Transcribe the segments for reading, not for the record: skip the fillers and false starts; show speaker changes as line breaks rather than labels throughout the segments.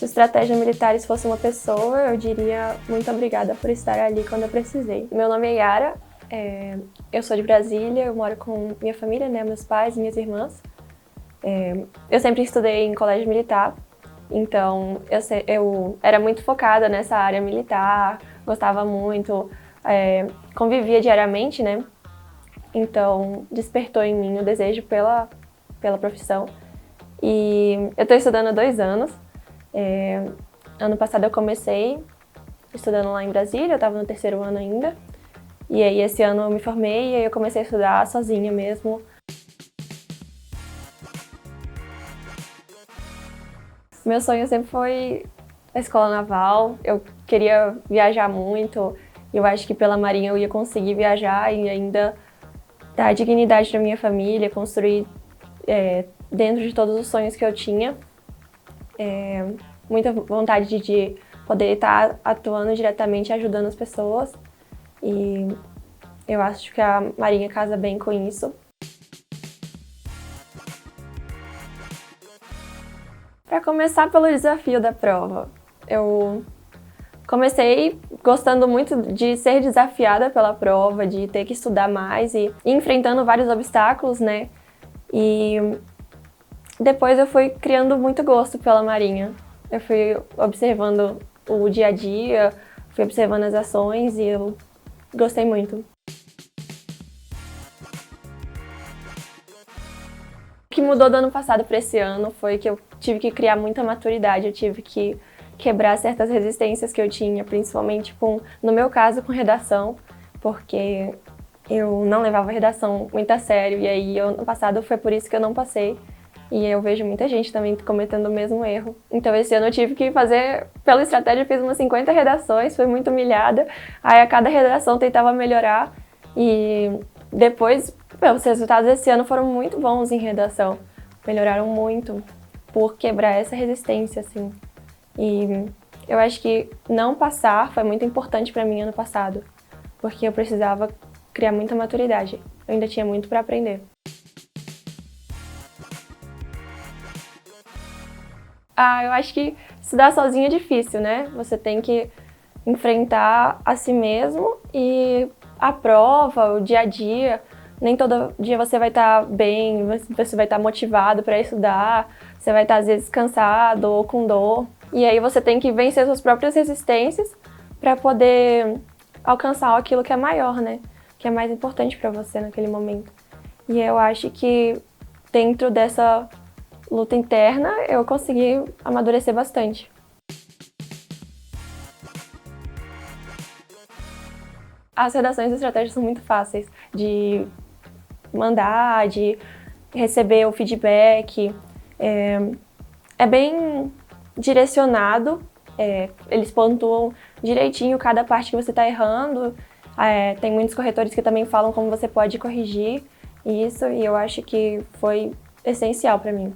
Se Estratégia Militares fosse uma pessoa, eu diria muito obrigada por estar ali quando eu precisei. Meu nome é Yara, eu sou de Brasília, eu moro com minha família, né, meus pais e minhas irmãs. Eu sempre estudei em colégio militar, então eu era muito focada nessa área militar, gostava muito, convivia diariamente, né? Então despertou em mim o desejo pela profissão. E eu estou estudando há 2 anos. Ano passado eu comecei estudando lá em Brasília, eu estava no 3º ano ainda. E aí esse ano eu me formei e aí eu comecei a estudar sozinha mesmo. Meu sonho sempre foi a escola naval, eu queria viajar muito, eu acho que pela Marinha eu ia conseguir viajar e ainda dar dignidade para minha família, construir dentro de todos os sonhos que eu tinha. Muita vontade de poder estar atuando diretamente, ajudando as pessoas, e eu acho que a Marinha casa bem com isso. Para começar pelo desafio da prova, eu comecei gostando muito de ser desafiada pela prova, de ter que estudar mais e enfrentando vários obstáculos, né? E depois eu fui criando muito gosto pela Marinha. Eu fui observando o dia a dia, fui observando as ações e eu gostei muito. O que mudou do ano passado para esse ano foi que eu tive que criar muita maturidade, eu tive que quebrar certas resistências que eu tinha, principalmente no meu caso, com redação, porque eu não levava redação muito a sério, e aí ano passado foi por isso que eu não passei. E eu vejo muita gente também cometendo o mesmo erro. Então esse ano eu tive que fazer, pela estratégia, eu fiz umas 50 redações, fui muito humilhada. Aí a cada redação tentava melhorar. E depois, os resultados desse ano foram muito bons em redação. Melhoraram muito por quebrar essa resistência, assim. E eu acho que não passar foi muito importante para mim ano passado, porque eu precisava criar muita maturidade. Eu ainda tinha muito para aprender. Eu acho que estudar sozinho é difícil, né? Você tem que enfrentar a si mesmo e a prova, o dia a dia. Nem todo dia você vai estar bem, você vai estar motivado para estudar, você vai estar às vezes cansado ou com dor. E aí você tem que vencer suas próprias resistências para poder alcançar aquilo que é maior, né? Que é mais importante para você naquele momento. E eu acho que dentro dessa luta interna, eu consegui amadurecer bastante. As redações e estratégias são muito fáceis de mandar, de receber o feedback. É bem direcionado, eles pontuam direitinho cada parte que você está errando. Tem muitos corretores que também falam como você pode corrigir isso, e eu acho que foi essencial para mim.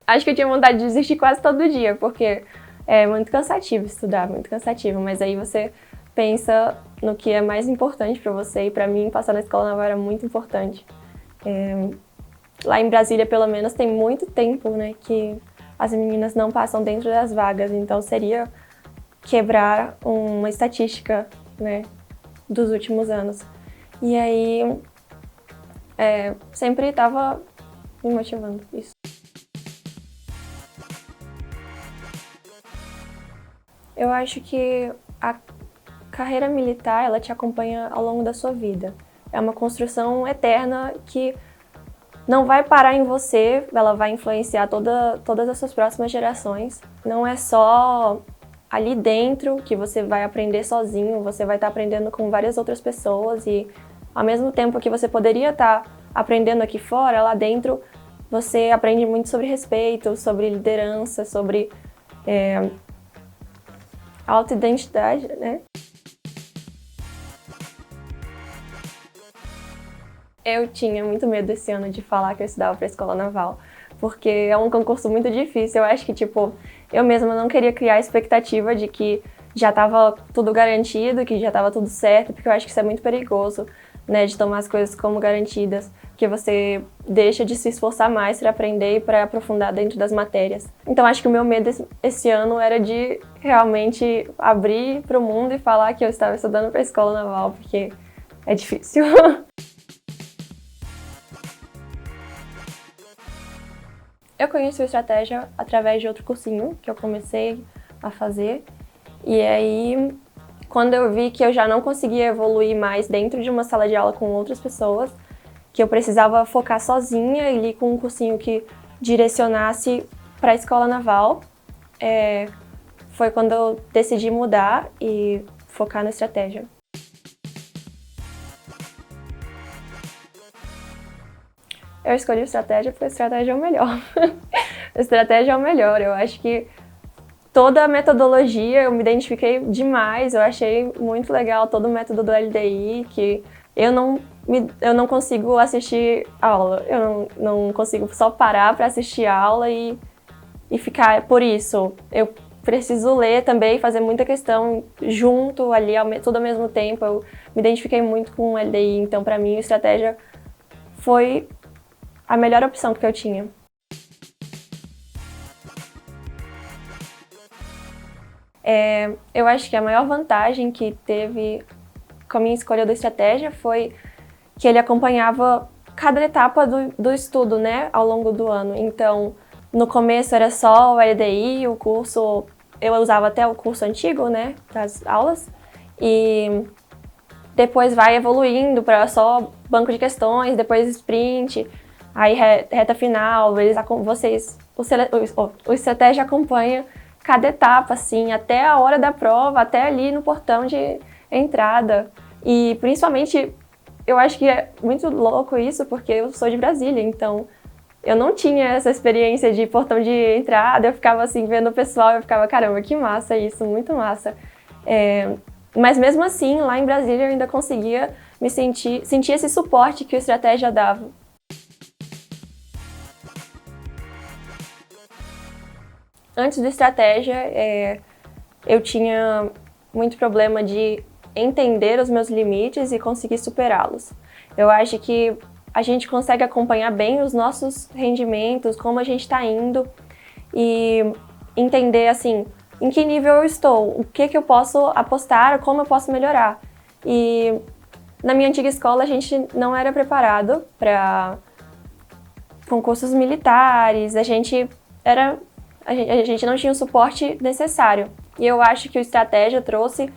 Acho que eu tinha vontade de desistir quase todo dia, porque é muito cansativo estudar, muito cansativo. Mas aí você pensa no que é mais importante para você, e para mim passar na escola naval era muito importante. Lá em Brasília, pelo menos, tem muito tempo, né, que as meninas não passam dentro das vagas, então seria quebrar uma estatística, né, dos últimos anos. E aí sempre estava me motivando isso. Eu acho que a carreira militar, ela te acompanha ao longo da sua vida. É uma construção eterna que não vai parar em você, ela vai influenciar todas as suas próximas gerações. Não é só ali dentro que você vai aprender sozinho, você vai estar aprendendo com várias outras pessoas e ao mesmo tempo que você poderia estar aprendendo aqui fora, lá dentro você aprende muito sobre respeito, sobre liderança, sobre autoidentidade, né? Eu tinha muito medo esse ano de falar que eu estudava para a Escola Naval, porque é um concurso muito difícil. Eu acho que, eu mesma não queria criar a expectativa de que já estava tudo garantido, que já estava tudo certo, porque eu acho que isso é muito perigoso, né, de tomar as coisas como garantidas, porque você deixa de se esforçar mais para aprender e para aprofundar dentro das matérias. Então acho que o meu medo esse ano era de realmente abrir para o mundo e falar que eu estava estudando para a escola naval, porque é difícil. Eu conheci o Estratégia através de outro cursinho que eu comecei a fazer, e aí quando eu vi que eu já não conseguia evoluir mais dentro de uma sala de aula com outras pessoas, que eu precisava focar sozinha e ir com um cursinho que direcionasse para a escola naval, foi quando eu decidi mudar e focar na Estratégia. Eu escolhi Estratégia porque a Estratégia é o melhor. A Estratégia é o melhor. Eu acho que toda a metodologia eu me identifiquei demais. Eu achei muito legal todo o método do LDI, que eu não consigo assistir aula. Eu não consigo só parar para assistir aula e ficar por isso. Eu preciso ler também, fazer muita questão junto ali, tudo ao mesmo tempo. Eu me identifiquei muito com o LDI, então para mim a Estratégia foi a melhor opção que eu tinha. Eu acho que a maior vantagem que teve com a minha escolha da Estratégia foi que ele acompanhava cada etapa do estudo, né, ao longo do ano. Então, no começo era só o LDI, o curso, eu usava até o curso antigo, né, das aulas, e depois vai evoluindo para só banco de questões, depois sprint, aí reta final, o Estratégia acompanha cada etapa, assim, até a hora da prova, até ali no portão de entrada. E principalmente, eu acho que é muito louco isso, porque eu sou de Brasília, então eu não tinha essa experiência de portão de entrada, eu ficava assim, vendo o pessoal, eu ficava, caramba, que massa isso, muito massa. Mas mesmo assim, lá em Brasília eu ainda conseguia sentir esse suporte que o Estratégia dava. Antes do Estratégia, eu tinha muito problema de entender os meus limites e conseguir superá-los. Eu acho que a gente consegue acompanhar bem os nossos rendimentos, como a gente está indo e entender, assim, em que nível eu estou, o que eu posso apostar, como eu posso melhorar. E na minha antiga escola a gente não era preparado para concursos militares, a gente não tinha o suporte necessário. E eu acho que o Estratégia trouxe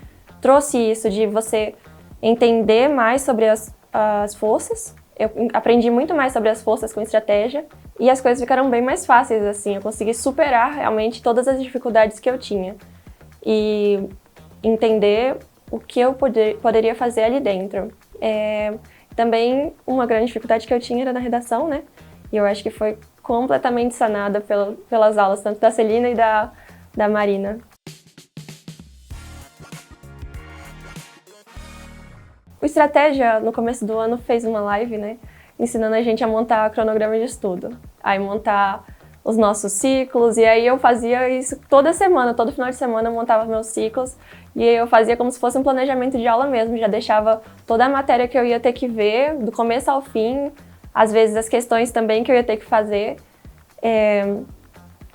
isso de você entender mais sobre as forças. Eu aprendi muito mais sobre as forças com Estratégia e as coisas ficaram bem mais fáceis, assim. Eu consegui superar realmente todas as dificuldades que eu tinha e entender o que eu poderia fazer ali dentro. Também uma grande dificuldade que eu tinha era na redação, né? E eu acho que foi completamente sanada pelas aulas, tanto da Celina e da Marina. O Estratégia, no começo do ano, fez uma live, né, ensinando a gente a montar cronograma de estudo. Aí montar os nossos ciclos, e aí eu fazia isso toda semana, todo final de semana eu montava meus ciclos, e eu fazia como se fosse um planejamento de aula mesmo, já deixava toda a matéria que eu ia ter que ver, do começo ao fim, às vezes as questões também que eu ia ter que fazer.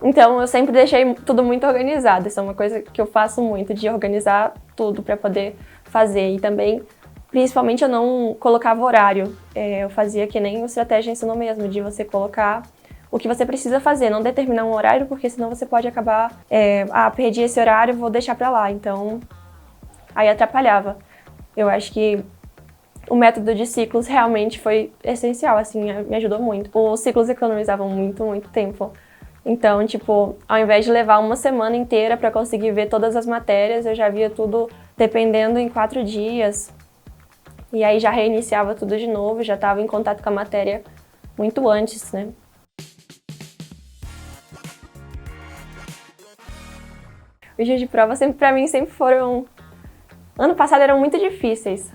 Então eu sempre deixei tudo muito organizado, isso é uma coisa que eu faço muito, de organizar tudo para poder fazer. E também, principalmente, eu não colocava horário, eu fazia que nem o Estratégia ensinou mesmo, de você colocar o que você precisa fazer, não determinar um horário, porque senão você pode acabar, perdi esse horário, vou deixar para lá, então aí atrapalhava. Eu acho que o método de ciclos realmente foi essencial, assim, me ajudou muito. Os ciclos economizavam muito, muito tempo. Então, tipo, ao invés de levar uma semana inteira para conseguir ver todas as matérias, eu já via tudo dependendo em 4 dias. E aí já reiniciava tudo de novo, já estava em contato com a matéria muito antes, né? Os dias de prova, para mim, sempre foram... Ano passado eram muito difíceis.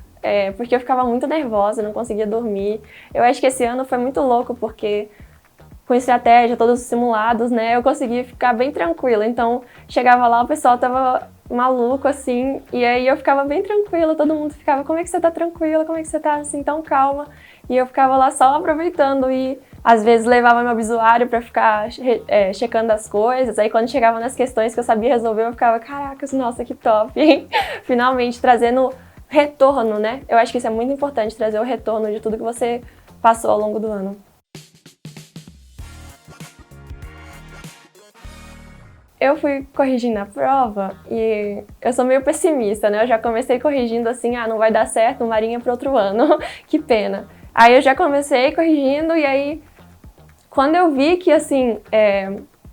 Porque eu ficava muito nervosa, não conseguia dormir. Eu acho que esse ano foi muito louco, porque com Estratégia, todos os simulados, né, eu conseguia ficar bem tranquila. Então, chegava lá, o pessoal tava maluco, assim, e aí eu ficava bem tranquila, todo mundo ficava, como é que você tá tranquila, como é que você tá, assim, tão calma? e eu ficava lá só aproveitando e às vezes levava meu obituário para ficar checando as coisas, aí quando chegava nas questões que eu sabia resolver, eu ficava, caracas, nossa, que top, hein? Finalmente trazendo retorno, né? Eu acho que isso é muito importante, trazer o retorno de tudo que você passou ao longo do ano. Eu fui corrigindo a prova e eu sou meio pessimista, né? Eu já comecei corrigindo assim, não vai dar certo, Marinha para outro ano, que pena. Aí eu já comecei corrigindo e aí, quando eu vi que assim,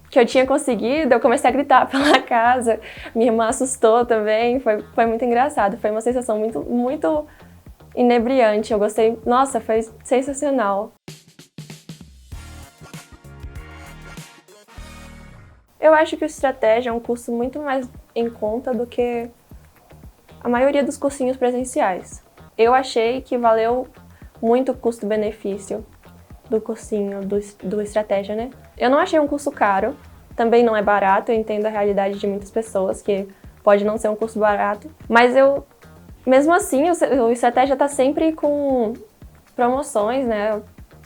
que eu tinha conseguido, eu comecei a gritar pela casa. Minha irmã assustou também, foi muito engraçado. Foi uma sensação muito, muito inebriante. Eu gostei, nossa, foi sensacional. Eu acho que o Estratégia é um curso muito mais em conta do que a maioria dos cursinhos presenciais. Eu achei que valeu muito o custo-benefício do cursinho, do Estratégia, né? Eu não achei um curso caro, também não é barato, eu entendo a realidade de muitas pessoas, que pode não ser um curso barato, mas mesmo assim, o Estratégia tá sempre com promoções, né?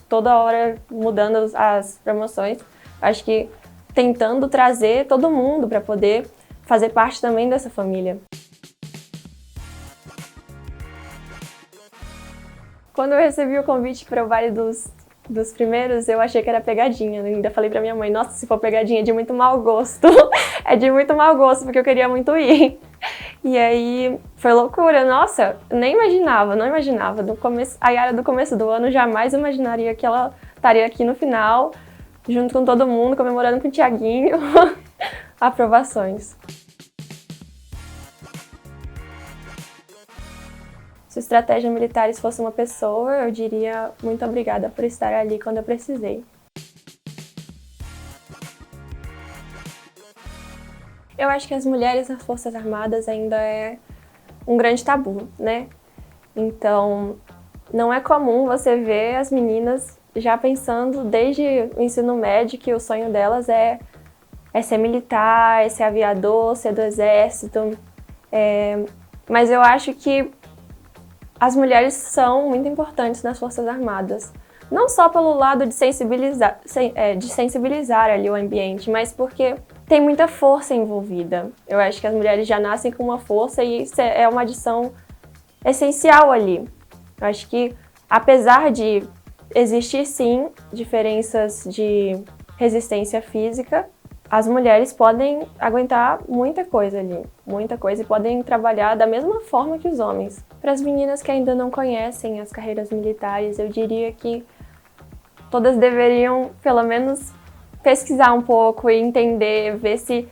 Toda hora mudando as promoções. Acho que tentando trazer todo mundo para poder fazer parte também dessa família. Quando eu recebi o convite para o Vale dos Primeiros, eu achei que era pegadinha. Eu ainda falei pra minha mãe, nossa, se for pegadinha é de muito mau gosto. É de muito mau gosto, porque eu queria muito ir. E aí, foi loucura. Nossa, nem imaginava, não imaginava. A Yara do começo do ano jamais imaginaria que ela estaria aqui no final, junto com todo mundo, comemorando com o Thiaguinho. Aprovações. Se o Estratégia Militares fosse uma pessoa, eu diria muito obrigada por estar ali quando eu precisei. Eu acho que as mulheres nas Forças Armadas ainda é um grande tabu, né? Então, não é comum você ver as meninas já pensando desde o ensino médio que o sonho delas é ser militar, é ser aviador, ser do exército. Mas eu acho que as mulheres são muito importantes nas Forças Armadas. Não só pelo lado de sensibilizar ali o ambiente, mas porque tem muita força envolvida. Eu acho que as mulheres já nascem com uma força e isso é uma adição essencial ali. Eu acho que, apesar de existir, sim, diferenças de resistência física, as mulheres podem aguentar muita coisa ali, muita coisa, e podem trabalhar da mesma forma que os homens. Para as meninas que ainda não conhecem as carreiras militares, eu diria que todas deveriam, pelo menos, pesquisar um pouco e entender, ver se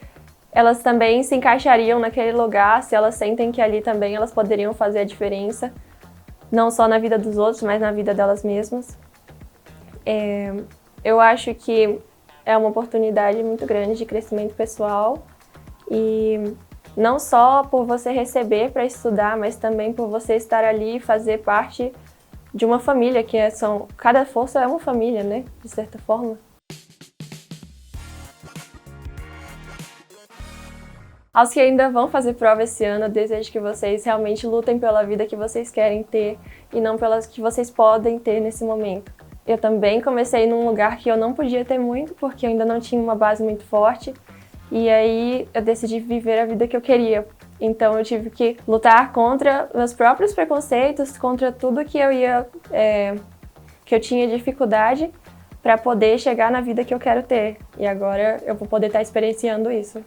elas também se encaixariam naquele lugar, se elas sentem que ali também elas poderiam fazer a diferença, não só na vida dos outros, mas na vida delas mesmas. Eu acho que é uma oportunidade muito grande de crescimento pessoal e não só por você receber para estudar, mas também por você estar ali e fazer parte de uma família, cada força é uma família, né, de certa forma. Aos que ainda vão fazer prova esse ano, eu desejo que vocês realmente lutem pela vida que vocês querem ter e não pelas que vocês podem ter nesse momento. Eu também comecei num lugar que eu não podia ter muito, porque eu ainda não tinha uma base muito forte, e aí eu decidi viver a vida que eu queria. Então eu tive que lutar contra meus próprios preconceitos, contra tudo que que eu tinha dificuldade para poder chegar na vida que eu quero ter. E agora eu vou poder estar experienciando isso.